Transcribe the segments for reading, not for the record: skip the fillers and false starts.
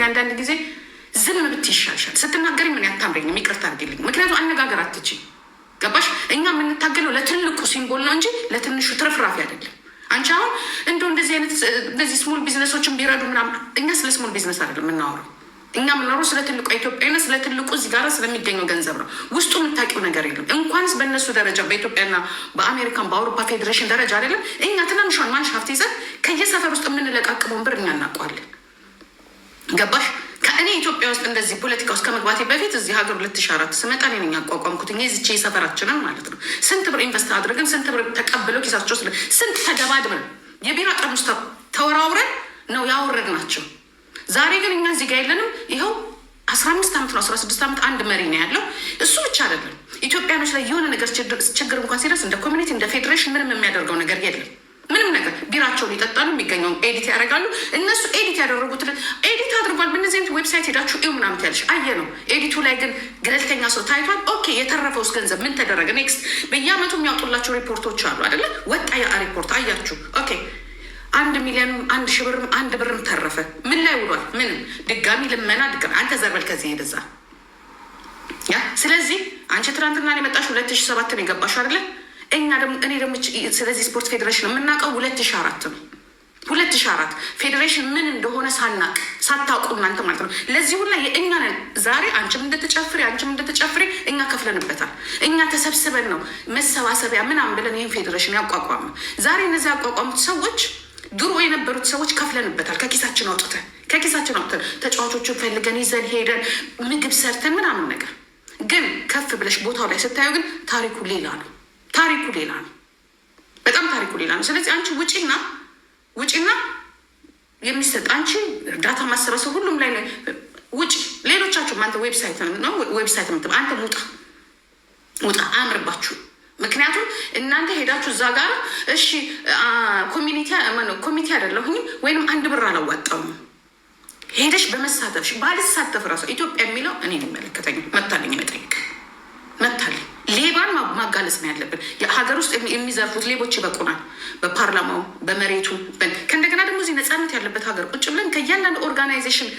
አንዳንድ ጊዜ ዝም ብትይ ይሻልሻል። ስትናገሪ ምን ያታምረኝም ይቅርታ አድርጊልኝ። ምክንያቱም አነጋገር አትችይ። ገባሽ? እኛ የምንታገለው ለትልቁ ሲምቦል ነው እንጂ ለትንሹ ትርፍራፊ አይደለም። አንቺ አሁን እንደዚህ አይነት እንደዚህ ስሞል ቢዝነሶችን ቢረዱ ምናምን፣ እኛ ስለ ስሞል ቢዝነስ አይደለም የምናወራው። እኛ የምናወራው ስለ ትልቁ ኢትዮጵያና ስለ ትልቁ እዚህ ጋር ስለሚገኘው ገንዘብ ነው። ውስጡ የምታውቂው ነገር የለም። እንኳንስ በእነሱ ደረጃ በኢትዮጵያና በአሜሪካን በአውሮፓ ፌዴሬሽን ደረጃ አይደለም። እኛ ትናንሿን ማንሻፍት ይዘን ከየሰፈር ውስጥ የምንለቃቅመውን ብር እኛ እናውቀዋለን። ገባሽ? ከእኔ ኢትዮጵያ ውስጥ እንደዚህ ፖለቲካ ውስጥ ከመግባቴ በፊት እዚህ ሀገር 2004 ስመጣ እኔ ነኝ ያቋቋምኩት። የዚቼ ሰፈራችንን ማለት ነው። ስንት ብር ኢንቨስት አድርገን ስንት ብር ተቀብለው ኪሳቸው ስንት ተደባድበን የቢራ ጠርሙስ ተወራውረን ነው ያወረድናቸው። ዛሬ ግን እኛ እዚህ ጋር የለንም። ይኸው 15 ዓመት ነው 16 ዓመት አንድ መሪ ነው ያለው። እሱ ብቻ አይደለም። ኢትዮጵያኖች ላይ የሆነ ነገር ችግር እንኳን ሲደርስ እንደ ኮሚኒቲ እንደ ፌዴሬሽን ምንም የሚያደርገው ነገር የለም። ምንም ነገር ቢራቸውን ይጠጣሉ፣ የሚገኘውን ኤዲት ያደርጋሉ። እነሱ ኤዲት ያደረጉትን ኤዲት አድርጓል። በእነዚህ አይነት ዌብሳይት ሄዳችሁ ይው ምናምን ያለሽ አየ ነው። ኤዲቱ ላይ ግን ገለልተኛ ሰው ታይቷል። ኦኬ፣ የተረፈውስ ገንዘብ ምን ተደረገ? ኔክስት በየአመቱ የሚያወጡላቸው ሪፖርቶች አሉ አይደለ? ወጣ ያ ሪፖርት አያችሁ። ኦኬ 1 ሚሊዮን 1 ሺህ ብርም 1 ብርም ተረፈ። ምን ላይ ውሏል? ምንም። ድጋሚ ልመና ድጋሚ አንተ ዘርበል ከዚህ ሄደዛ ያ። ስለዚህ አንቺ ትናንትና የመጣሽ 2007 ነው የገባሽ አይደለ? እኔ ደግሞ ስለዚህ ስፖርት ፌዴሬሽን የምናውቀው 2004 ነው። 2004 ፌዴሬሽን ምን እንደሆነ ሳታውቁ እናንተ ማለት ነው። ለዚህ ሁላ የእኛ ነን። ዛሬ አንቺም እንደተጨፍሪ እኛ ከፍለንበታል። እኛ ተሰብስበን ነው መሰባሰቢያ ምናምን ብለን ይህን ፌዴሬሽን ያቋቋመ። ዛሬ እነዚህ ያቋቋሙት ሰዎች ድሮ የነበሩት ሰዎች ከፍለንበታል። ከኪሳችን አውጥተን ተጫዋቾቹን ፈልገን ይዘን ሄደን ምግብ ሰርተን ምናምን ነገር። ግን ከፍ ብለሽ ቦታው ላይ ስታዩ ግን ታሪኩ ሌላ ነው። ታሪኩ ሌላ ነው። በጣም ታሪኩ ሌላ ነው። ስለዚህ አንቺ ውጪና የሚሰጥ አንቺ እርዳታ ማሰባሰብ ሁሉም ላይ ውጪ። ሌሎቻችሁም አንተ ዌብሳይት ምትም አንተ ውጣ አያምርባችሁ። ምክንያቱም እናንተ ሄዳችሁ እዛ ጋር እሺ ኮሚቴ አይደለሁኝም ወይንም 1 ብር አላዋጣውም ሄደሽ በመሳተፍሽ ባልሳተፍ ራሱ ኢትዮጵያ የሚለው እኔ የሚመለከተኝ መታለኝ መጠየቅ መታለኝ። ሌባን ማጋለጽ ነው ያለብን። የሀገር ውስጥ የሚዘርፉት ሌቦች ይበቁናል። በፓርላማው በመሬቱ ከእንደገና ደግሞ እዚህ ነፃነት ያለበት ሀገር ቁጭ ብለን ከእያንዳንዱ ኦርጋናይዜሽን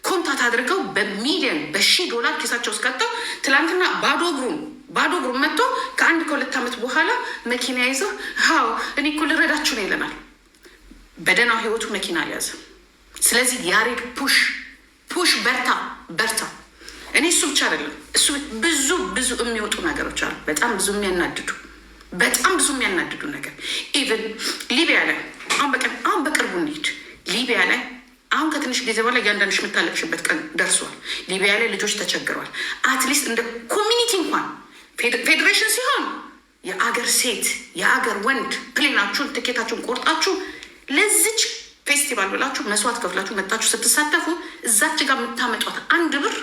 ኮንታክት አድርገው በሚሊዮን $1000 ኪሳቸው ውስጥ ከተው ትላንትና ባዶ እግሩን መጥቶ ከ1-2 ዓመት በኋላ መኪና ይዘው እኔ እኮ ልረዳችሁ ነው ይለናል። በደህናው ህይወቱ መኪና አልያዘ። ስለዚህ ያሬድ ፑሽ በርታ። እኔ እሱ ብቻ አይደለም፣ እሱ ብዙ የሚወጡ ነገሮች አሉ። በጣም ብዙ የሚያናድዱ ነገር ኢቨን ሊቢያ ላይ አሁን በቅርቡ እንሂድ። ሊቢያ ላይ አሁን ከትንሽ ጊዜ በኋላ እያንዳንድሽ የምታለቅሽበት ቀን ደርሷል። ሊቢያ ላይ ልጆች ተቸግረዋል። አትሊስት እንደ ኮሚኒቲ እንኳን ፌዴሬሽን ሲሆን የአገር ሴት የአገር ወንድ ፕሌናችሁን ትኬታችሁን ቆርጣችሁ ለዚች ፌስቲቫል ብላችሁ መስዋዕት ከፍላችሁ መጣችሁ ስትሳተፉ እዛች ጋር የምታመጧት አንድ ብር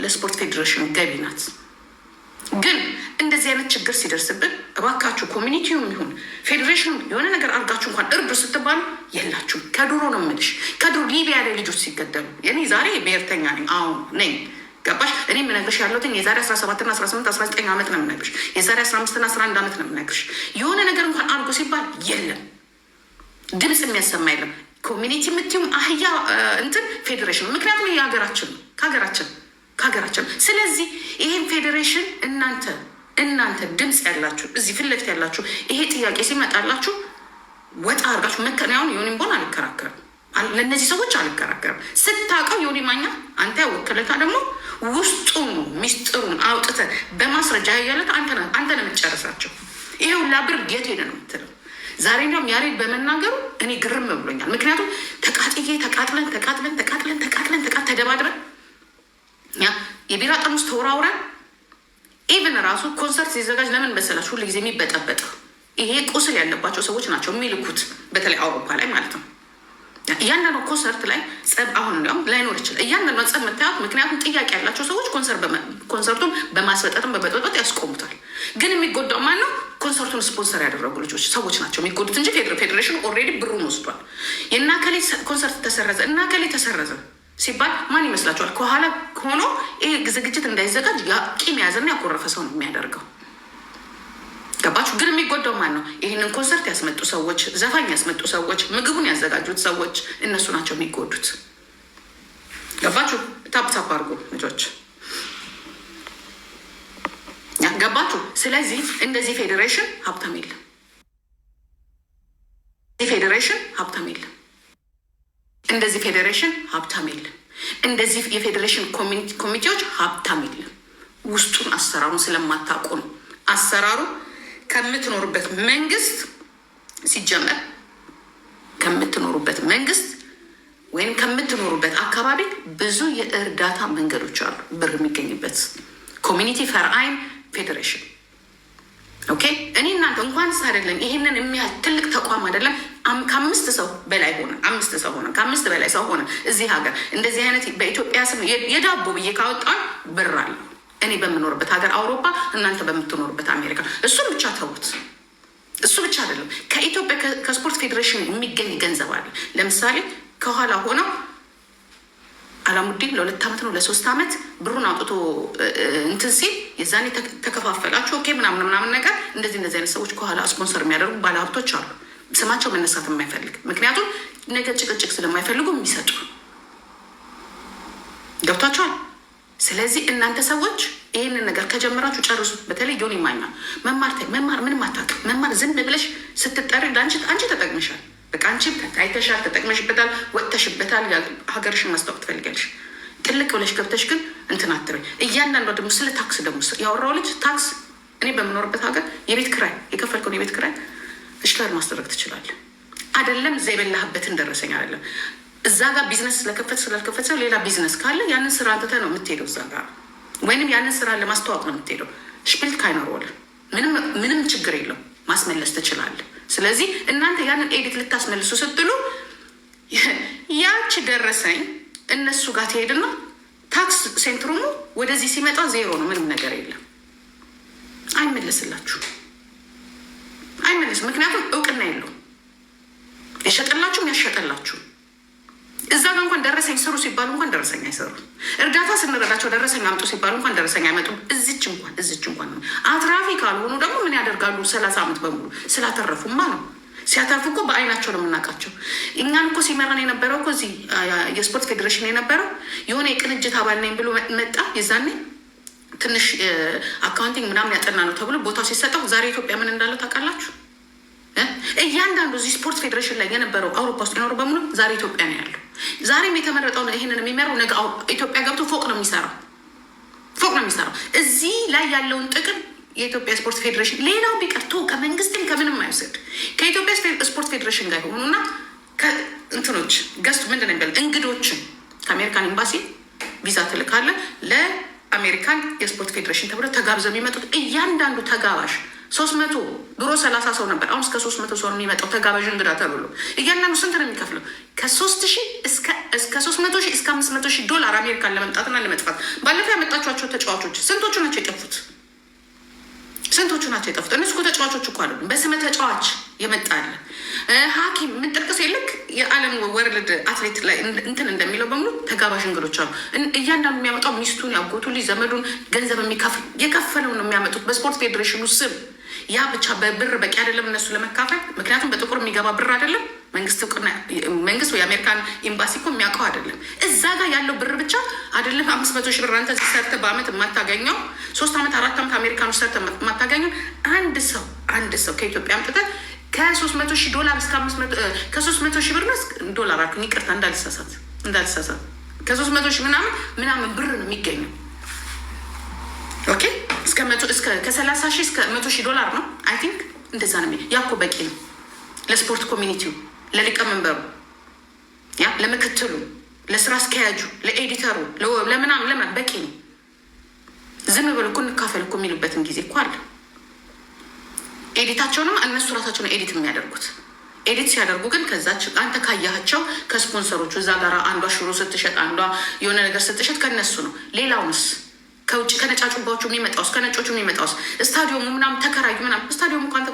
ለስፖርት ፌዴሬሽን ገቢ ናት። ግን እንደዚህ አይነት ችግር ሲደርስብን እባካችሁ ኮሚኒቲውም ይሁን ፌዴሬሽኑ የሆነ ነገር አድርጋችሁ እንኳን እርዱ ስትባሉ የላችሁም። ከድሮ ነው የምልሽ። ከድሮ ሊቢያ ላይ ልጆች ሲገደሉ እኔ ዛሬ ብሔርተኛ ነኝ ነኝ ገባሽ? እኔ የምነግርሽ ያለሁትን የዛሬ 17 18 19 ዓመት ነው የምነግርሽ። የዛሬ 15 11 ዓመት ነው የምነግርሽ። የሆነ ነገር እንኳን አድርጎ ሲባል የለም፣ ድምፅ የሚያሰማ የለም። ኮሚኒቲ የምትይውም አህያ ፌዴሬሽን ምክንያቱም የሀገራችን ነው ከሀገራችን። ስለዚህ ይሄን ፌዴሬሽን እናንተ ድምፅ ያላችሁ እዚህ ፊት ለፊት ያላችሁ ይሄ ጥያቄ ሲመጣላችሁ ወጣ አድርጋችሁ መከናየውን ዮኒ ቦን አልከራከርም፣ ለእነዚህ ሰዎች አልከራከርም። ስታውቀው ዮኒ ማኛ አንተ ያወከለታ ደግሞ ውስጡን ሚስጥሩን አውጥተ በማስረጃ ያለት አንተ ነው የምትጨርሳቸው። ይሄ ሁላ ብር የት ሄደ ነው የምትለው። ዛሬ እንዲያውም ያሬድ በመናገሩ እኔ ግርም ብሎኛል። ምክንያቱም ተቃጥለን ተደባድበን የቢራ ጠርሙስ ተወራውረን ኢቨን ራሱ ኮንሰርት ሲዘጋጅ ለምን መሰላችሁ ሁሉ ጊዜ የሚበጠበጠው ይሄ ቁስል ያለባቸው ሰዎች ናቸው የሚልኩት፣ በተለይ አውሮፓ ላይ ማለት ነው። እያንዳንዱ ኮንሰርት ላይ ጸብ አሁን እንዲያውም ላይኖር ይችላል። እያንዳንዱ ጸብ መታየት ምክንያቱም ጥያቄ ያላቸው ሰዎች ኮንሰርቱን በማስበጠጥም በበጥበጥ ያስቆሙታል። ግን የሚጎዳው ማን ነው? ኮንሰርቱን ስፖንሰር ያደረጉ ልጆች ሰዎች ናቸው የሚጎዱት እንጂ ፌዴሬሽኑ ኦልሬዲ ብሩን ወስዷል። የእናከሌ ኮንሰርት ተሰረዘ ተሰረዘ ሲባል ማን ይመስላችኋል? ከኋላ ሆኖ ይህ ዝግጅት እንዳይዘጋጅ ቂም የያዘና ያኮረፈ ሰው ነው የሚያደርገው። ገባችሁ? ግን የሚጎዳው ማን ነው? ይህንን ኮንሰርት ያስመጡ ሰዎች፣ ዘፋኝ ያስመጡ ሰዎች፣ ምግቡን ያዘጋጁት ሰዎች እነሱ ናቸው የሚጎዱት። ገባችሁ? ታፕታፕ አድርጎ ልጆች ገባችሁ? ስለዚህ እንደዚህ ፌዴሬሽን ሀብታም የለም። ፌዴሬሽን ሀብታም የለም። እንደዚህ ፌዴሬሽን ሀብታም የለም። እንደዚህ የፌዴሬሽን ኮሚቴዎች ሀብታም የለም። ውስጡን አሰራሩን ስለማታውቁ ነው። አሰራሩ ከምትኖሩበት መንግስት ሲጀመር ከምትኖሩበት መንግስት ወይም ከምትኖሩበት አካባቢ ብዙ የእርዳታ መንገዶች አሉ። ብር የሚገኝበት ኮሚኒቲ ፈርአይን ፌዴሬሽን ኦኬ። እኔ እናንተ እንኳንስ አይደለም ይሄንን የሚያህል ትልቅ ተቋም አይደለም ከአምስት ሰው በላይ ሆነ 5 ሰው ሆነ ከ5 በላይ ሰው ሆነ እዚህ ሀገር እንደዚህ አይነት በኢትዮጵያ ስም የዳቦ ብዬ ካወጣን ብር አለ። እኔ በምኖርበት ሀገር አውሮፓ፣ እናንተ በምትኖርበት አሜሪካ። እሱም ብቻ ተውት። እሱ ብቻ አይደለም ከኢትዮጵያ ከስፖርት ፌዴሬሽን የሚገኝ ገንዘብ አለ። ለምሳሌ ከኋላ ሆነው አላሙዲን ለ2 ዓመት ነው ለ3 ዓመት ብሩን አውጥቶ እንትን ሲል የዛኔ ተከፋፈላችሁ ኦኬ ምናምን ነገር እንደዚህ አይነት ሰዎች ከኋላ ስፖንሰር የሚያደርጉ ባለሀብቶች አሉ። ስማቸው መነሳት የማይፈልግ ምክንያቱም ነገ ጭቅጭቅ ስለማይፈልጉ የሚሰጡ ገብቷቸዋል። ስለዚህ እናንተ ሰዎች ይህንን ነገር ከጀመራችሁ ጨርሱ። በተለይ ጆኒ ማኛ መማር ምንም አታውቅም። መማር ዝም ብለሽ ስትጠሪ አንቺ ተጠቅመሻል። በቃ አንቺ አይተሻል፣ ተጠቅመሽበታል፣ ወጥተሽበታል። ሀገርሽን ማስታወቅ ትፈልጊያለሽ። ጥልቅ ብለሽ ገብተሽ ግን እንትን አትበይ። እያንዳንዷ ደግሞ ስለ ታክስ ደግሞ ያወራው ልጅ ታክስ እኔ በምኖርበት ሀገር የቤት ክራይ የከፈልከውን የቤት ክራይ እሽላር ማስደረግ ትችላለህ። አይደለም እዛ የበላህበትን ደረሰኝ አይደለም እዛ ጋር ቢዝነስ ስለከፈት ስላልከፈት ሌላ ቢዝነስ ካለ ያንን ስራ አንተተህ ነው የምትሄደው እዛ ጋር፣ ወይንም ያንን ስራ ለማስተዋወቅ ነው የምትሄደው። ሽፒልት ካይኖረዋል ምንም ችግር የለው ማስመለስ ትችላለህ። ስለዚህ እናንተ ያንን ኤዲት ልታስመልሱ ስትሉ ያቺ ደረሰኝ እነሱ ጋር ትሄድና ታክስ ሴንትሩሙ ወደዚህ ሲመጣ ዜሮ ነው፣ ምንም ነገር የለም። አይመለስላችሁ አይመለስ። ምክንያቱም እውቅና የለውም። የሸጠላችሁም ያሸጠላችሁ እዛ ጋር እንኳን ደረሰኝ ስሩ ሲባሉ እንኳን ደረሰኝ አይሰሩም። እርዳታ ስንረዳቸው ደረሰኝ አምጡ ሲባሉ እንኳን ደረሰኝ አይመጡም። እዚች እንኳን ነው። አትራፊ ካልሆኑ ደግሞ ምን ያደርጋሉ? 30 ዓመት በሙሉ ስላተረፉማ ነው። ሲያተርፉ እኮ በአይናቸው ነው የምናውቃቸው። እኛን እኮ ሲመራን የነበረው እኮ እዚህ የስፖርት ፌዴሬሽን የነበረው የሆነ የቅንጅት አባል ነኝ ብሎ መጣ። የዛኔ ትንሽ አካውንቲንግ ምናምን ያጠና ነው ተብሎ ቦታው ሲሰጠው ዛሬ ኢትዮጵያ ምን እንዳለው ታውቃላችሁ? እያንዳንዱ እዚህ ስፖርት ፌዴሬሽን ላይ የነበረው አውሮፓ ውስጥ የኖሩ በሙሉ ዛሬ ኢትዮጵያ ነው ያለው። ዛሬም የተመረጠው ይህንን የሚመራው ነገ ኢትዮጵያ ገብቶ ፎቅ ነው የሚሰራው። እዚህ ላይ ያለውን ጥቅም የኢትዮጵያ ስፖርት ፌዴሬሽን ሌላው ቢቀርቶ ከመንግስትም ከምንም አይወሰድ ከኢትዮጵያ ስፖርት ፌዴሬሽን ጋር የሆኑና ከእንትኖች ገስቱ ምንድን ነው የሚባለው እንግዶችን ከአሜሪካን ኤምባሲ ቪዛ ትልካለ ለአሜሪካን የስፖርት ፌዴሬሽን ተብሎ ተጋብዘው የሚመጡት እያንዳንዱ ተጋባዥ 300 ድሮ 30 ሰው ነበር። አሁን እስከ 300 ሰው ነው የሚመጣው ተጋባዥ እንግዳ ተብሎ። እያንዳንዱ ስንት ነው የሚከፍለው? ከ3,000 እስከ 300,000 እስከ 500,000 ዶላር አሜሪካን ለመምጣትና ለመጥፋት። ባለፈው ያመጣችኋቸው ተጫዋቾች ስንቶቹ ናቸው የጠፉት? እነሱ እኮ ተጫዋቾች እኮ አሉ። በስመ ተጫዋች የመጣለ ሐኪም የምንጠቅስ የለክ የዓለም ወርልድ አትሌት ላይ እንትን እንደሚለው በሙሉ ተጋባዥ እንግዶች አሉ። እያንዳንዱ የሚያመጣው ሚስቱን፣ ያጎቱ ልጅ፣ ዘመዱን ገንዘብ የከፈለው ነው የሚያመጡት በስፖርት ፌዴሬሽኑ ስም። ያ ብቻ በብር በቂ አይደለም እነሱ ለመካፈል። ምክንያቱም በጥቁር የሚገባ ብር አይደለም መንግስት ወይ የአሜሪካን ኤምባሲ እኮ የሚያውቀው አይደለም። እዛ ጋር ያለው ብር ብቻ አይደለም 500,000 ብር አንተ ሰርተህ በአመት የማታገኘው 3 ዓመት 4 ዓመት አሜሪካን ውስጥ ሰርተህ የማታገኘው አንድ ሰው ከኢትዮጵያ አምጥተህ ከ300,000 ዶላር እስከ 300,000 ብር ነው ዶላር አልኩኝ፣ ይቅርታ እንዳልሳሳት ከ300,000 ምናምን ብር ነው የሚገኘው። ኦኬ ከ30,000 እስከ 100,000 ዶላር ነው አይ ቲንክ እንደዛ ነው። ያ እኮ በቂ ነው ለስፖርት ኮሚኒቲው፣ ለሊቀመንበሩ፣ ለምክትሉ፣ ለስራ አስኪያጁ፣ ለኤዲተሩ ለምናምን በቂ ነው። ዝም ብሎ እኮ እንካፈል እኮ የሚሉበትን ጊዜ እኮ አለ። ኤዲታቸውንም እነሱ ራሳቸውን ኤዲት የሚያደርጉት ኤዲት ሲያደርጉ ግን ከዛች አንተ ካያቸው ከስፖንሰሮቹ እዛ ጋር አንዷ ሽሮ ስትሸጥ አንዷ የሆነ ነገር ስትሸጥ ከነሱ ነው። ሌላውንስ ከውጭ ከነጫጩባዎቹ የሚመጣውስ ከነጮቹ የሚመጣውስ ስታዲየሙ ምናምን ተከራዩ ምናምን ስታዲየሙ እኮ አንተ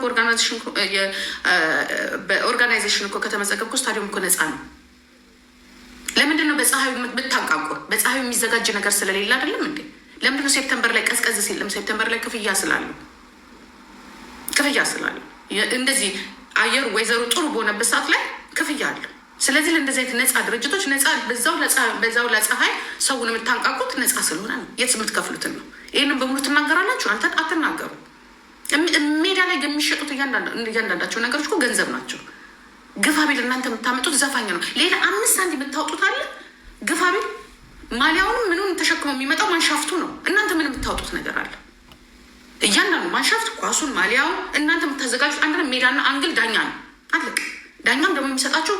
በኦርጋናይዜሽን እኮ ከተመዘገብኩ ስታዲየሙ እኮ ነፃ ነው። ለምንድን ነው በፀሐዩ ብታንቃቆ? በፀሐዩ የሚዘጋጅ ነገር ስለሌለ አይደለም እንዴ? ለምንድን ነው ሴፕተምበር ላይ ቀዝቀዝ ሲልም ሴፕተምበር ላይ ክፍያ ስላሉ እንደዚህ አየሩ ወይዘሩ ጥሩ በሆነበት ሰዓት ላይ ክፍያ አለ። ስለዚህ ለእንደዚህ አይነት ነፃ ድርጅቶች ነፃ በዛው ለፀሐይ ሰውን የምታንቃቁት ነፃ ስለሆነ ነው። የት የምትከፍሉትን ነው። ይህንን በሙሉ ትናገራላችሁ። አትናገሩ። ሜዳ ላይ የሚሸጡት እያንዳንዳቸው ነገሮች እኮ ገንዘብ ናቸው። ግፋቢል እናንተ የምታመጡት ዘፋኝ ነው። ሌላ 5 ሳንቲም የምታወጡት አለ። ግፋቢል ማሊያውንም ምኑን ተሸክሞ የሚመጣው ማንሻፍቱ ነው። እናንተ ምን የምታወጡት ነገር አለ? እያንዳንዱ ማንሻፍት፣ ኳሱን፣ ማሊያውን እናንተ የምታዘጋጁት አንድ ሜዳና አንግል ዳኛ ነው። አለቅ ዳኛም ደግሞ የሚሰጣችሁ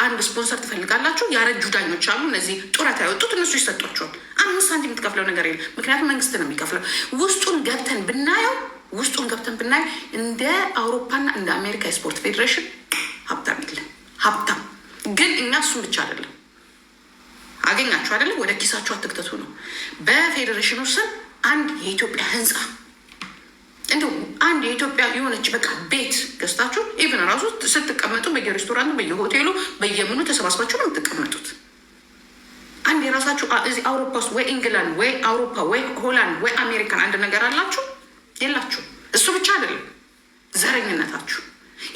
አንድ ስፖንሰር ትፈልጋላችሁ። ያረጁ ዳኞች አሉ። እነዚህ ጡረታ ያወጡት እነሱ ይሰጧቸዋል። 5 ሳንቲም የምትከፍለው ነገር የለም። ምክንያቱም መንግስት ነው የሚከፍለው። ውስጡን ገብተን ብናየው እንደ አውሮፓና እንደ አሜሪካ የስፖርት ፌዴሬሽን ሀብታም የለም። ሀብታም ግን እኛ እሱም ብቻ አይደለም። አገኛችሁ አይደለም፣ ወደ ኪሳችሁ አትክተቱ ነው። በፌዴሬሽኑ ስም አንድ የኢትዮጵያ ህንፃ እንዲሁ አንድ የኢትዮጵያ የሆነች በቃ ቤት ገዝታችሁ ኢቨን ራሱ ስትቀመጡ በየሬስቶራንቱ በየሆቴሉ በየምኑ ተሰባስባችሁ ነው የምትቀመጡት። አንድ የራሳችሁ እዚህ አውሮፓ ውስጥ ወይ ኢንግላንድ ወይ አውሮፓ ወይ ሆላንድ ወይ አሜሪካን አንድ ነገር አላችሁ የላችሁ። እሱ ብቻ አይደለም፣ ዘረኝነታችሁ፣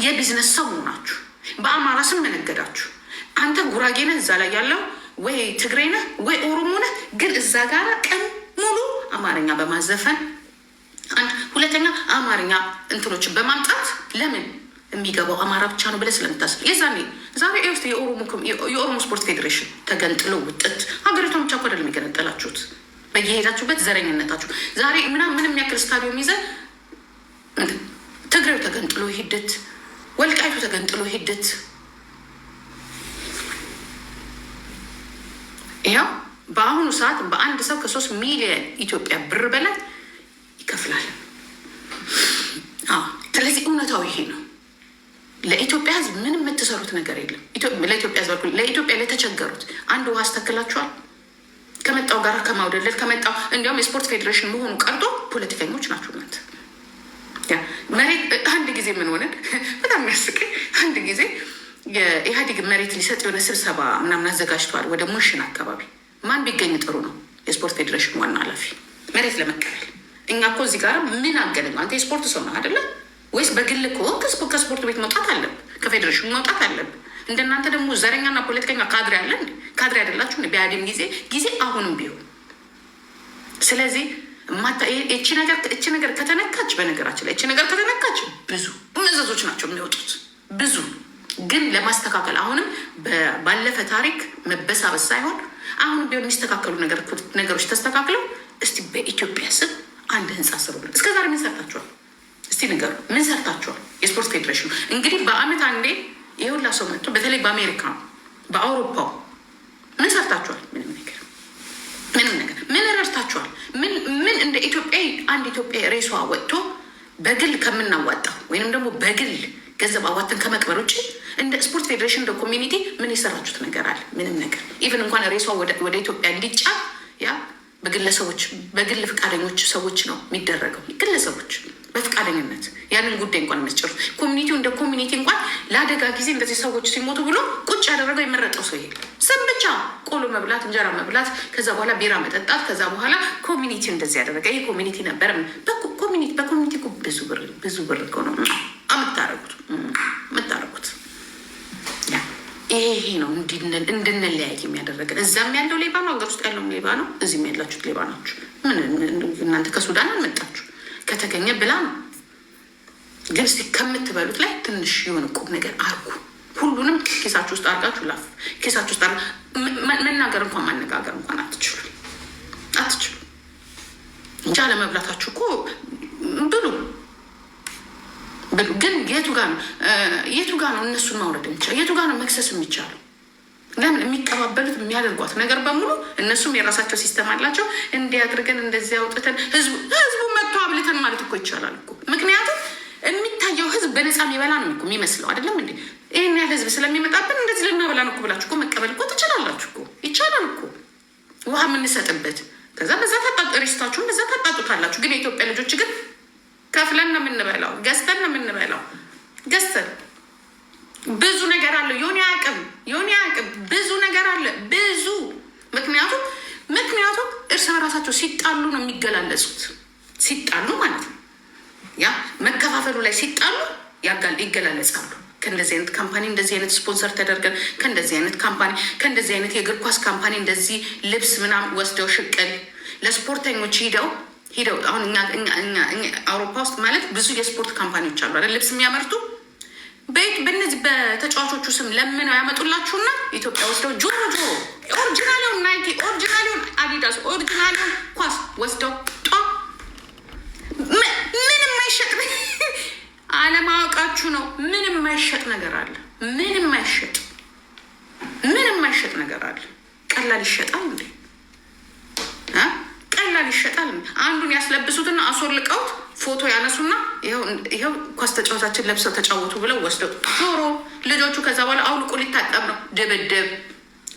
የቢዝነስ ሰው ናችሁ። በአማራ ስም መነገዳችሁ። አንተ ጉራጌ ነህ፣ እዛ ላይ ያለው ወይ ትግሬ ነህ ወይ ኦሮሞ ነህ፣ ግን እዛ ጋር ቀን ሙሉ አማርኛ በማዘፈን አንድ ሁለተኛ አማርኛ እንትኖችን በማምጣት ለምን የሚገባው አማራ ብቻ ነው ብለህ ስለምታስብ የዛኔ ዛሬ የኦሮሞ ስፖርት ፌዴሬሽን ተገንጥሎ ውጥት ሀገሪቷን ብቻ እኮ አይደለም የገነጠላችሁት። በየሄዳችሁበት ዘረኝነታችሁ ዛሬ ምንም ያክል ስታዲዮም ይዘህ ትግሬው ተገንጥሎ ሂደት፣ ወልቃይቱ ተገንጥሎ ሂደት። ይኸው በአሁኑ ሰዓት በአንድ ሰው ከ3 ሚሊዮን ኢትዮጵያ ብር በላይ ይከፍላል። ስለዚህ እውነታው ይሄ ነው። ለኢትዮጵያ ሕዝብ ምንም የምትሰሩት ነገር የለም። ለኢትዮጵያ ሕዝብ ለኢትዮጵያ ለተቸገሩት አንድ ውሃ አስተክላችኋል። ከመጣው ጋር ከማውደለል ከመጣው እንዲያውም የስፖርት ፌዴሬሽን መሆኑ ቀርቶ ፖለቲከኞች ናቸው እናንተ። መሬት አንድ ጊዜ ምን ሆነን በጣም የሚያስቀኝ አንድ ጊዜ የኢህአዴግ መሬት ሊሰጥ የሆነ ስብሰባ ምናምን አዘጋጅተዋል። ወደ ሙሽን አካባቢ ማን ቢገኝ ጥሩ ነው? የስፖርት ፌዴሬሽን ዋና ኃላፊ መሬት ለመቀበል። እኛ እኮ እዚህ ጋር ምን አገናኘው? አንተ የስፖርት ሰው ነህ አይደለ? ወይስ በግል እኮ ከስፖርት ቤት መውጣት አለብህ፣ ከፌዴሬሽኑ መውጣት አለብህ። እንደናንተ ደግሞ ዘረኛና ፖለቲከኛ ካድሬ አለ። ካድሬ አይደላችሁ በኢህአዴግ ጊዜ አሁንም ቢሆን። ስለዚህ እቺ ነገር ከተነካች፣ በነገራችን ላይ እቺ ነገር ከተነካች ብዙ መዘዞች ናቸው የሚወጡት ብዙ። ግን ለማስተካከል አሁንም ባለፈ ታሪክ መበሳበስ ሳይሆን አሁንም ቢሆን የሚስተካከሉ ነገሮች ተስተካክለው እስቲ በኢትዮጵያ ስም አንድ ህንፃ ስሩ። እስከ ዛሬ ምን ሰርታችኋል? እስቲ ንገሩ፣ ምን ሰርታችኋል? የስፖርት ፌዴሬሽኑ እንግዲህ በአመት አንዴ የሁላ ሰው መጥቶ፣ በተለይ በአሜሪካ በአውሮፓው ምን ሰርታችኋል? ምንም ነገር ምን ረድታችኋል? ምን እንደ ኢትዮጵያ አንድ ኢትዮጵያ ሬሷ ወጥቶ በግል ከምናዋጣው ወይንም ደግሞ በግል ገንዘብ አዋተን ከመቅበር ውጭ እንደ ስፖርት ፌዴሬሽን እንደ ኮሚኒቲ ምን የሰራችሁት ነገር አለ? ምንም ነገር። ኢቨን እንኳን ሬሷ ወደ ኢትዮጵያ እንዲጫን ያ በግለሰቦች በግል ፈቃደኞች ሰዎች ነው የሚደረገው። ግለሰቦች በፈቃደኝነት ያንን ጉዳይ እንኳን መስጨሩ ኮሚኒቲው እንደ ኮሚኒቲ እንኳን ለአደጋ ጊዜ እንደዚህ ሰዎች ሲሞቱ ብሎ ቁጭ ያደረገው የመረጠው ሰው ይሄ ስም ብቻ ቆሎ መብላት፣ እንጀራ መብላት፣ ከዛ በኋላ ቢራ መጠጣት፣ ከዛ በኋላ ኮሚኒቲ እንደዚህ ያደረገ ይህ ኮሚኒቲ ነበር። በኮሚኒቲ ብዙ ብር እኮ ነው የምታረጉት። ይሄ ነው እንድንለያይ የሚያደረገን። እዛም ያለው ሌባ ነው፣ ሀገር ውስጥ ያለውም ሌባ ነው፣ እዚህም ያላችሁት ሌባ ናችሁ። እናንተ ከሱዳን አልመጣችሁ ከተገኘ ብላ ነው። ግን እስኪ ከምትበሉት ላይ ትንሽ የሆነ ቁም ነገር አርጉ። ሁሉንም ኬሳችሁ ውስጥ አርጋችሁ ላፍ ኬሳችሁ ውስጥ መናገር እንኳን ማነጋገር እንኳን አትችሉ እንጂ አለመብላታችሁ እኮ ብሉ። ግን የቱ ጋር ነው እነሱን ማውረድ የሚቻለው? የቱ ጋር ነው መክሰስ የሚቻለው? ለምን የሚቀባበሉት የሚያደርጓት ነገር በሙሉ እነሱም የራሳቸው ሲስተም አላቸው። እንዲያድርገን እንደዚህ አውጥተን ህዝቡ መጥቶ አብልተን ማለት እኮ ይቻላል እኮ። ምክንያቱም የሚታየው ህዝብ በነፃ የሚበላ ነው እኮ የሚመስለው አይደለም እንዴ? ይህን ያህል ህዝብ ስለሚመጣብን እንደዚህ ልናበላ ነው እኮ ብላችሁ እኮ መቀበል እኮ ትችላላችሁ እኮ። ይቻላል እኮ ውሃ የምንሰጥበት ከዛ በዛ ሬስታችሁን በዛ ታጣጡታላችሁ። ግን የኢትዮጵያ ልጆች ግን ከፍለን ነው የምንበላው፣ ገዝተን ነው የምንበላው። ገዝተን ብዙ ነገር አለ። ዮኒ አቅም ብዙ ነገር አለ ብዙ። ምክንያቱም እርስ በራሳቸው ሲጣሉ ነው የሚገላለጹት። ሲጣሉ ማለት ነው ያ መከፋፈሉ ላይ ሲጣሉ ይገላለጻሉ። ከእንደዚህ አይነት ካምፓኒ እንደዚህ አይነት ስፖንሰር ተደርገን ከእንደዚህ አይነት ካምፓኒ ከእንደዚህ አይነት የእግር ኳስ ካምፓኒ እንደዚህ ልብስ ምናምን ወስደው ሽቅል ለስፖርተኞች ሂደው አሁን አውሮፓ ውስጥ ማለት ብዙ የስፖርት ካምፓኒዎች አሉ አይደል? ልብስ የሚያመርቱ በእነዚህ በተጫዋቾቹ ስም ለምነው ያመጡላችሁና ኢትዮጵያ ወስደው ጆሮ ኦሪጂናሊውን ናይኪ፣ ኦሪጂናሊውን አዲዳስ፣ ኦሪጂናሊውን ኳስ ወስደው ምንም አይሸጥ አለማወቃችሁ ነው። ምንም አይሸጥ ነገር አለ። ምንም አይሸጥ ነገር አለ። ቀላል ይሸጣል እንዴ? ቀላል ይሸጣል። አንዱን ያስለብሱትና አስወልቀውት ፎቶ ያነሱና ይኸው ኳስ ተጫዋቻችን ለብሰው ተጫወቱ ብለው ወስደው ጆሮ ልጆቹ ከዛ በኋላ አውልቆ ሊታጠብ ነው። ድብድብ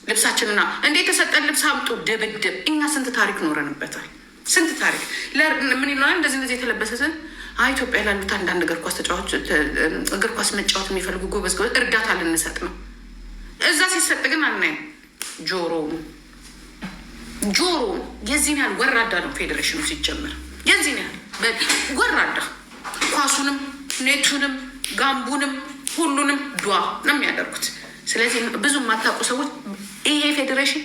ልብሳችንና እንዴ የተሰጠን ልብስ አምጡ ድብድብ። እኛ ስንት ታሪክ ኖረንበታል። ስንት ታሪክ ምን ይለዋል? እንደዚህ የተለበሰትን ኢትዮጵያ ላሉት አንዳንድ እግር ኳስ ተጫዋች እግር ኳስ መጫወት የሚፈልጉ ጎበዝ እርዳታ ልንሰጥ ነው። እዛ ሲሰጥ ግን አናይም። ጆሮ የዚህን ያህል ወራዳ ነው ፌዴሬሽኑ ሲጀምር። የዚህን ያህል ወራዳ ኳሱንም ኔቱንም ጋምቡንም ሁሉንም ዷ ነው የሚያደርጉት። ስለዚህ ብዙ የማታውቁ ሰዎች ይሄ ፌዴሬሽን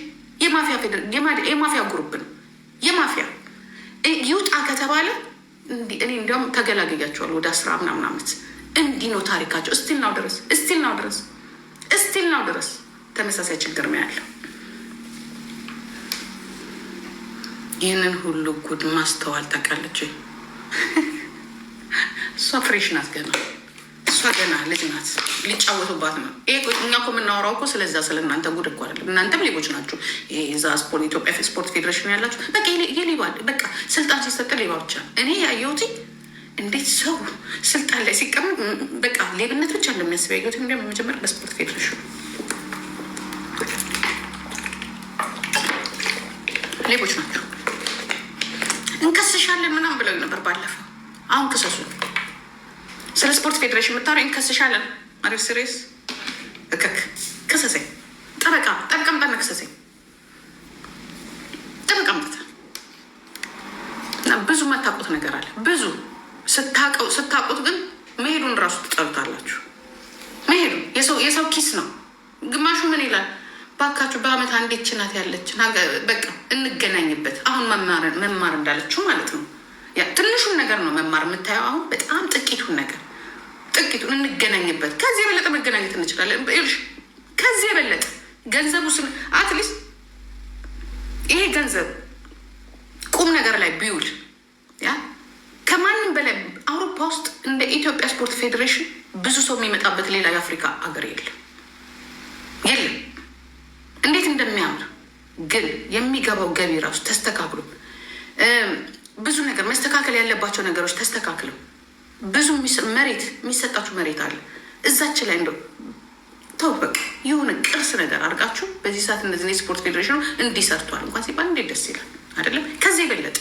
የማፊያ ግሩፕ ነው። የማፊያ ይውጣ ከተባለ እኔ እንዲያውም ተገላገያቸዋል። ወደ 10 ምናምን ዓመት እንዲህ ነው ታሪካቸው። እስቲል ናው ድረስ ተመሳሳይ ችግር ነው ያለው። ይህንን ሁሉ ጉድ ማስተዋል ታውቃለች። እሷ ፍሬሽ ናት ገና። እሷ ገና ልጅ ናት። ሊጫወቱባት ነው። እኛ እኮ የምናወራው እኮ ስለዛ ስለ እናንተ ጉድ እኮ አይደለም። እናንተም ሌቦች ናችሁ። ዛ ስፖርት ኢትዮጵያ ስፖርት ፌዴሬሽን ያላችሁ በቃ የሌባ በቃ ስልጣን ሲሰጥ ሌባ ብቻ። እኔ ያየሁት እንዴት ሰው ስልጣን ላይ ሲቀመጥ በቃ ሌብነት ብቻ እንደሚያስብ ያየሁት መጀመሪያ በስፖርት ፌዴሬሽኑ ሌቦች ናቸው። እንከስሻለን ምናምን ብለው ነበር ባለፈው። አሁን ክሰሱ። ስለ ስፖርት ፌዴሬሽን የምታወራ እንከስሻለን። አሪፍ ሲሪየስ እከክ ክሰሰኝ። ጠበቃ ምጣና ክሰሰኝ። ጠበቃ ምጣ እና ብዙ የማታውቁት ነገር አለ። ብዙ ስታውቁት ግን መሄዱን እራሱ ትጠሉታላችሁ። መሄዱ የሰው ኪስ ነው። ግማሹ ምን ይላል? ባካችሁ በአመት አንዴ ችናት ያለችን በቃ እንገናኝበት። አሁን መማር እንዳለችው ማለት ነው። ትንሹን ነገር ነው መማር የምታየው። አሁን በጣም ጥቂቱን እንገናኝበት። ከዚህ የበለጠ መገናኘት እንችላለን። ከዚህ የበለጠ ገንዘቡ አትሊስት ይሄ ገንዘብ ቁም ነገር ላይ ቢውል ከማንም በላይ አውሮፓ ውስጥ እንደ ኢትዮጵያ ስፖርት ፌዴሬሽን ብዙ ሰው የሚመጣበት ሌላ የአፍሪካ ሀገር የለም። እንዴት እንደሚያምር ግን የሚገባው ገቢ ራሱ ተስተካክሎ ብዙ ነገር መስተካከል ያለባቸው ነገሮች ተስተካክለው ብዙ መሬት የሚሰጣችሁ መሬት አለ። እዛች ላይ እንደው ተው በቃ የሆነ ቅርስ ነገር አድርጋችሁ በዚህ ሰዓት እንደዚህ የስፖርት ፌዴሬሽኑ እንዲሰርቷል እንኳን ሲባል እንዴት ደስ ይላል አይደለም? ከዚህ የበለጠ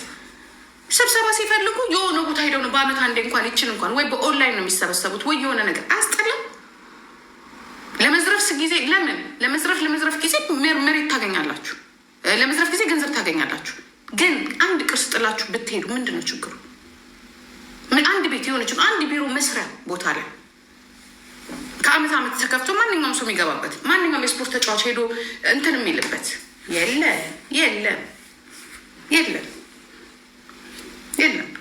ስብሰባ ሲፈልጉ የሆነ ቦታ ሄደው ነው በአመት አንዴ እንኳን እንኳን ወይ በኦንላይን ነው የሚሰበሰቡት ወይ የሆነ ነገር አያስጠላም? ለመዝረፍ ጊዜ ለምን ለመዝረፍ ጊዜ መሬት ታገኛላችሁ፣ ለመዝረፍ ጊዜ ገንዘብ ታገኛላችሁ። ግን አንድ ቅርስ ጥላችሁ ብትሄዱ ምንድን ነው ችግሩ? አንድ ቤት የሆነች አንድ ቢሮ መስሪያ ቦታ ላይ ከአመት ዓመት ተከፍቶ ማንኛውም ሰው የሚገባበት ማንኛውም የስፖርት ተጫዋች ሄዶ እንትን የሚልበት የለም።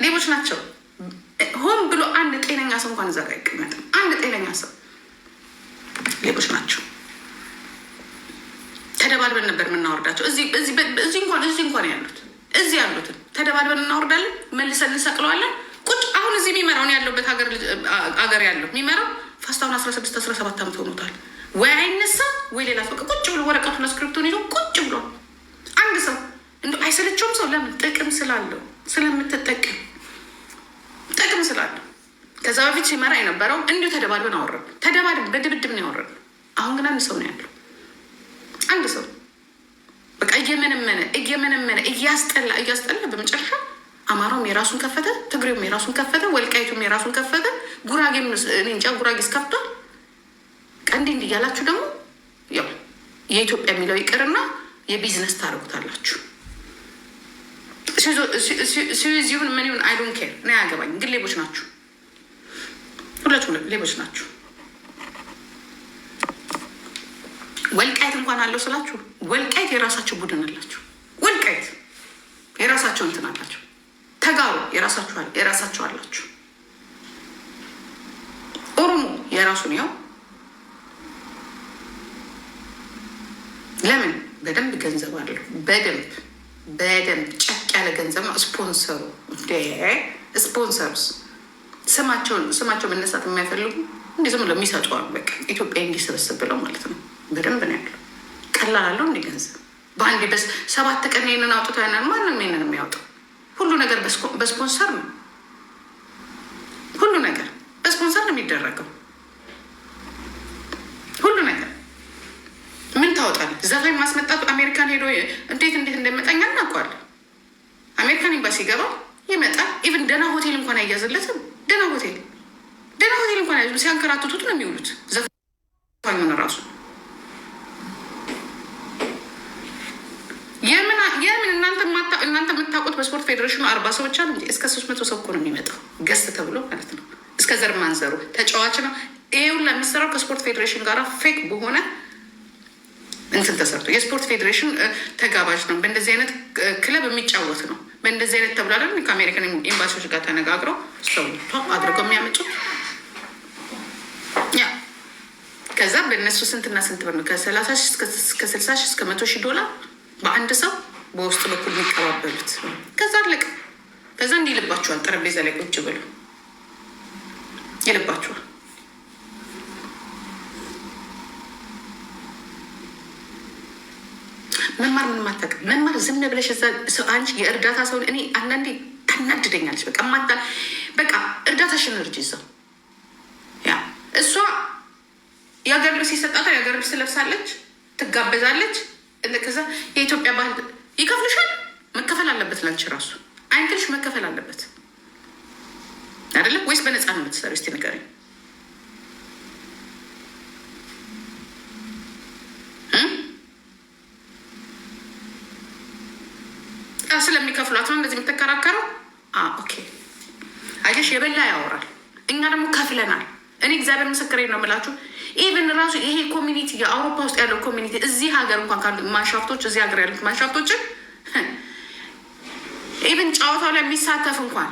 ሌቦች ናቸው። ሆን ብሎ አንድ ጤነኛ ሰው እንኳን እዛ ጋር አይቀመጥም። አንድ ጤነኛ ሰው ሌቦች ናቸው። ተደባድበን ነበር የምናወርዳቸው። እዚህ እንኳን ያሉትን ተደባድበን እናወርዳለን፣ መልሰን እንሰቅለዋለን። ቁጭ አሁን እዚህ የሚመራውን ያለበት ሀገር ያለው የሚመራው ፋስታውን 16-17 ዓመት ሆኖታል። ወይ አይነሳ ወይ ሌላ ሰው ቁጭ ብሎ ወረቀቱን ስክሪፕቱን ይዞ ቁጭ ብሎ አንድ ሰው እንደ አይሰለቸውም። ሰው ለምን? ጥቅም ስላለው ስለምትጠቅም ጥቅም ስላለው። ከዛ በፊት ሲመራ የነበረው እንዲሁ ተደባድበን አወረድ በድብድብ ነው ያወረድ። አሁን ግን አንድ ሰው ነው ያለው። አንድ ሰው በቃ እየመነመነ እያስጠላ በመጨረሻ አማራውም የራሱን ከፈተ፣ ትግሬውም የራሱን ከፈተ፣ ወልቃይቱም የራሱን ከፈተ፣ ጉራጌም እንጃ ጉራጌስ ከፍቷል። ቀንዲ እንዲያላችሁ ደግሞ ያው የኢትዮጵያ የሚለው ይቅርና የቢዝነስ ታደርጉታላችሁ። ሲሆን ምን ይሁን አይ ዶንት ኬር ነው ያገባኝ። ግን ሌቦች ናችሁ፣ ሁለቱ ሌቦች ናችሁ። ወልቃይት እንኳን አለው ስላችሁ፣ ወልቃይት የራሳቸው ቡድን አላቸው። ወልቃይት የራሳቸው እንትን አላቸው። ተጋሩ የራሳቸው አላቸው። ኦሮሞ የራሱን ያው ለምን በደንብ ገንዘብ አለው። በደንብ ጨቅ ያለ ገንዘብ ነው። ስፖንሰርስ ስማቸው መነሳት የማይፈልጉ እንዲህ ዝም ብለው የሚሰጡ አሉ። በቃ ኢትዮጵያ እንዲሰበስብ ብለው ማለት ነው። በደንብ ነው ያለው። ቀላል አለው እንዲህ ገንዘብ በአንድ 7 ቀን ይህንን አውጥቶ ያናል። ማንም ይህንን የሚያወጣው ሁሉ ነገር በስፖንሰር ነው። ሁሉ ነገር በስፖንሰር ነው የሚደረገው። ሁሉ ነገር ምን ታወጣለህ? ዘፋኝ ማስመጣቱ አሜሪካን ሄዶ እንዴት እንደመጣኛ እናውቀዋለን። አሜሪካን ኤምባሲ ገባ ይመጣል። ኢቭን ደህና ሆቴል እንኳን አያዘለትም። ደህና ሆቴል እንኳን ያዙ ሲያንከራትቱት ነው የሚውሉት። ዘፋኙን ራሱ የምን እናንተ የምታውቁት በስፖርት ፌዴሬሽኑ 40 ሰዎች አሉ እንጂ እስከ 300 ሰው እኮ ነው የሚመጣው። ገስት ተብሎ ማለት ነው። እስከ ዘር ማንዘሩ ተጫዋች ነው። ይሄ ሁላ የሚሰራው ከስፖርት ፌዴሬሽን ጋር ፌክ በሆነ እንትን ተሰርቶ የስፖርት ፌዴሬሽን ተጋባዥ ነው። በእንደዚህ አይነት ክለብ የሚጫወት ነው። በእንደዚህ አይነት ተብላለ ከአሜሪካን ኤምባሲዎች ጋር ተነጋግረው ሰው አድርገው የሚያመጡት ያ ከዛ በእነሱ ስንትና ስንት ብር ነው ከ30 እስከ 60 እስከ 100 ሺህ $100,000 በአንድ ሰው በውስጥ በኩል የሚቀባበሉት። ከዛ አለቀ። ከዛ እንዲህ ይልባችኋል። ጠረጴዛ ላይ ቁጭ ብሎ ይልባችኋል። መማር ምን ማታውቅ መማር ዝም ብለሽ እዛ አንቺ የእርዳታ ሰውን እኔ አንዳንዴ ታናድደኛለች። በቃ እርዳታሽን እርጅ ይዘው ያ እሷ የሀገር ልብስ ይሰጣታል። የሀገር ልብስ ለብሳለች፣ ትጋበዛለች። ከዛ የኢትዮጵያ ባህል ይከፍልሻል። መከፈል አለበት። ላንቺ ራሱ አይንትልሽ መከፈል አለበት አይደለም ወይስ በነፃ ነው የምትሰሪው? እስኪ ንገሪኝ። ስለሚከፍሏት ነው እንደዚህ የምትከራከረው? ኦኬ አየሽ፣ የበላ ያወራል። እኛ ደግሞ ከፍለናል። እኔ እግዚአብሔር ምስክሬ ነው የምላችሁ። ኢቨን ራሱ ይሄ ኮሚኒቲ የአውሮፓ ውስጥ ያለው ኮሚኒቲ እዚህ ሀገር እንኳን ካሉ ማንሻፍቶች እዚህ ሀገር ያሉት ማንሻፍቶችን ኢቨን ጨዋታው ላይ የሚሳተፍ እንኳን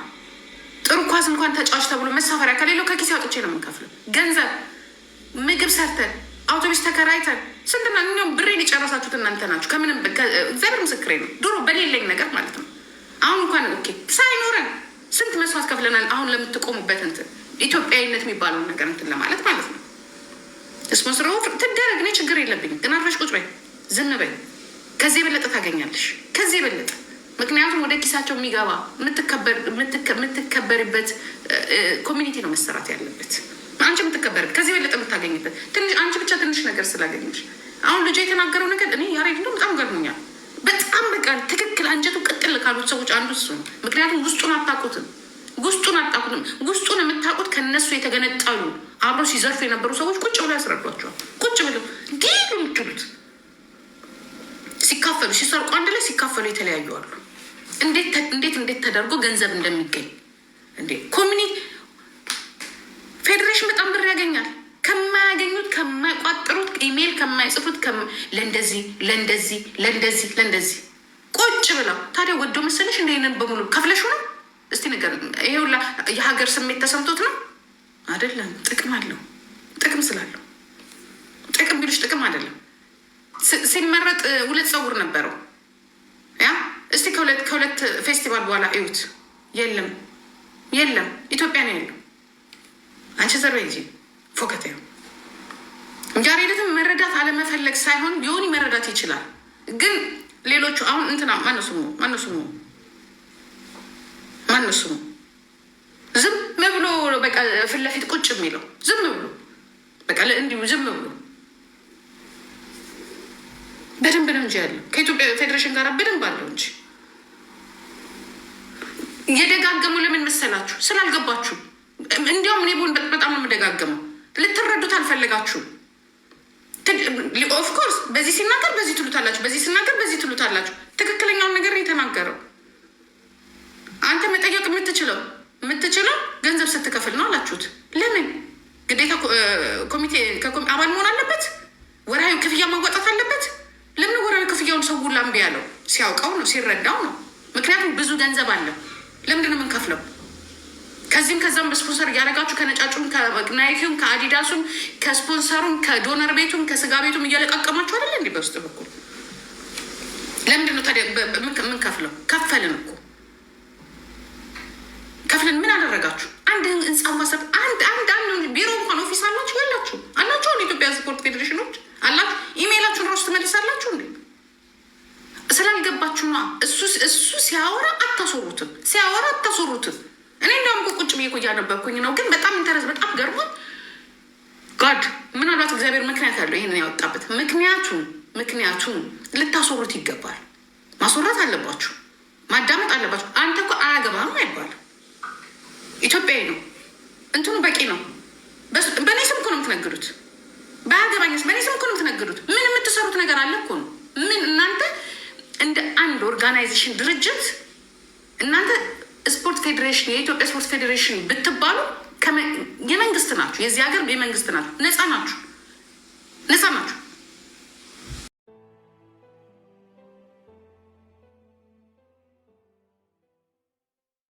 ጥሩ ኳስ እንኳን ተጫዋች ተብሎ መሳፈሪያ ከሌለው ከኪስ አውጥቼ ነው የምንከፍለው። ገንዘብ ምግብ ሰርተን አውቶቡስ ተከራይተን ስንትና እኛም ብሬን የጨረሳችሁት እናንተ ናችሁ። ከምንም እግዚአብሔር ምስክሬ ነው። ድሮ በሌለኝ ነገር ማለት ነው። አሁን እንኳን ኦኬ ሳይኖረን ስንት መስዋዕት ከፍለናል። አሁን ለምትቆሙበት እንትን ኢትዮጵያዊነት የሚባለውን ነገር እንትን ለማለት ማለት ነው። ስፖንሰር ትደረግ፣ እኔ ችግር የለብኝም። ግን አርፈሽ ቁጭ በይ፣ ዝም በይ። ከዚህ የበለጠ ታገኛለሽ፣ ከዚህ የበለጠ ምክንያቱም ወደ ኪሳቸው የሚገባ የምትከበርበት ኮሚኒቲ ነው መሰራት ያለበት። አንቺ የምትከበርበት ከዚህ የበለጠ የምታገኝበት አንቺ ብቻ ትንሽ ነገር ስላገኘሽ። አሁን ልጁ የተናገረው ነገር እኔ ያሬድ እንደው በጣም ገርሞኛል። በጣም በቃ ትክክል አንጀቱ ቅጥል ካሉት ሰዎች አንዱ እሱ ነው። ምክንያቱም ውስጡን አታውቁትም። ውስጡን የምታውቁት ከነሱ የተገነጠሉ አብሮ ሲዘርፉ የነበሩ ሰዎች ቁጭ ብለው ያስረዷቸዋል። ቁጭ ብለው እንዲህ ነው የምትሉት። ሲካፈሉ ሲሰርቁ አንድ ላይ ሲካፈሉ የተለያዩ አሉ። እንዴት ተደርጎ ገንዘብ እንደሚገኝ እንዴ! ኮሚኒቲ ፌዴሬሽን በጣም ብር ያገኛል። ከማያገኙት ከማይቋጥሩት ኢሜይል ከማይጽፉት ለእንደዚህ ቁጭ ብለው ታዲያ ወዶ መሰለሽ እንደይነን በሙሉ ከፍለሹ ነው። እስቲ ነገር ይሄ ሁላ የሀገር ስሜት ተሰምቶት ነው አይደለም። ጥቅም አለው። ጥቅም ስላለው ጥቅም ቢሉሽ ጥቅም አይደለም። ሲመረጥ 2 ፀጉር ነበረው። ያ እስቲ ከሁለት ፌስቲቫል በኋላ እዩት። የለም ኢትዮጵያ ነው ያለው። አንቺ ዘር እንጂ ፎከት ነው እንጃሪ ለተም መረዳት አለመፈለግ ሳይሆን ቢሆን መረዳት ይችላል። ግን ሌሎቹ አሁን እንትና ማነው ስሙ ዝም ብሎ በቃ ፊት ለፊት ቁጭ የሚለው ዝም ብሎ በቃ እንዲሁ ዝም ብሎ በደንብ ነው እንጂ ያለው ከኢትዮጵያ ፌዴሬሽን ጋር በደንብ አለው እንጂ የደጋገሙ ለምን መሰላችሁ? ስላልገባችሁ። እንዲያውም እኔ በጣም ነው የምደጋገመው። ልትረዱት አልፈለጋችሁም። ኦፍኮርስ በዚህ ሲናገር በዚህ ትሉታላችሁ፣ በዚህ ሲናገር በዚህ ትሉታላችሁ። ትክክለኛውን ነገር የተናገረው አንተ መጠየቅ የምትችለው ገንዘብ ስትከፍል ነው አላችሁት። ለምን ግዴታ ኮሚቴ አባል መሆን አለበት? ወራዊ ክፍያ ማዋጣት አለበት። ለምን ወራዊ ክፍያውን ሰው ሁላ እምቢ ያለው? ሲያውቀው ነው፣ ሲረዳው ነው። ምክንያቱም ብዙ ገንዘብ አለ። ለምንድን ነው የምንከፍለው? ከዚህም ከዛም በስፖንሰር እያደረጋችሁ ከነጫጩም ከናይኪውም ከአዲዳሱም ከስፖንሰሩም ከዶነር ቤቱም ከስጋ ቤቱም እያለቃቀማችሁ አይደለ እንዲህ በውስጥ በኩል ለምንድን ነው ታዲያ የምንከፍለው? ከፈልን እኮ ከፍልን። ምን አደረጋችሁ? አንድ ህንፃ ማሰብ አንድ ቢሮ እንኳን ኦፊስ አላችሁ ያላችሁ አላችሁ። ኢትዮጵያ ስፖርት ፌዴሬሽኖች አላችሁ። ኢሜይላችሁን ራሱ ትመልሳላችሁ እንዴ? ስላልገባችሁ ነው። እሱ ሲያወራ አታስወሩትም፣ ሲያወራ አታስወሩትም። እኔ እንደውም ቁጭ ብዬ እያነበብኩኝ ነው፣ ግን በጣም ኢንተረስ በጣም ገርሞኝ ጋድ ምናልባት እግዚአብሔር ምክንያት ያለው ይህንን ያወጣበት ምክንያቱም ልታስወሩት ይገባል። ማስወራት አለባችሁ፣ ማዳመጥ አለባችሁ። አንተ እኮ አያገባም አይባልም። ኢትዮጵያዊ ነው እንትኑ በቂ ነው። በእኔ ስም እኮ ነው የምትነግዱት። በአያገባኝስ በእኔ ስም እኮ ነው የምትነግዱት። ምን የምትሰሩት ነገር አለ እኮ ነው። ምን እናንተ እንደ አንድ ኦርጋናይዜሽን ድርጅት እናንተ ስፖርት ፌዴሬሽን የኢትዮጵያ ስፖርት ፌዴሬሽን ብትባሉ የመንግስት ናችሁ፣ የዚህ ሀገር የመንግስት ናችሁ፣ ነፃ ናችሁ።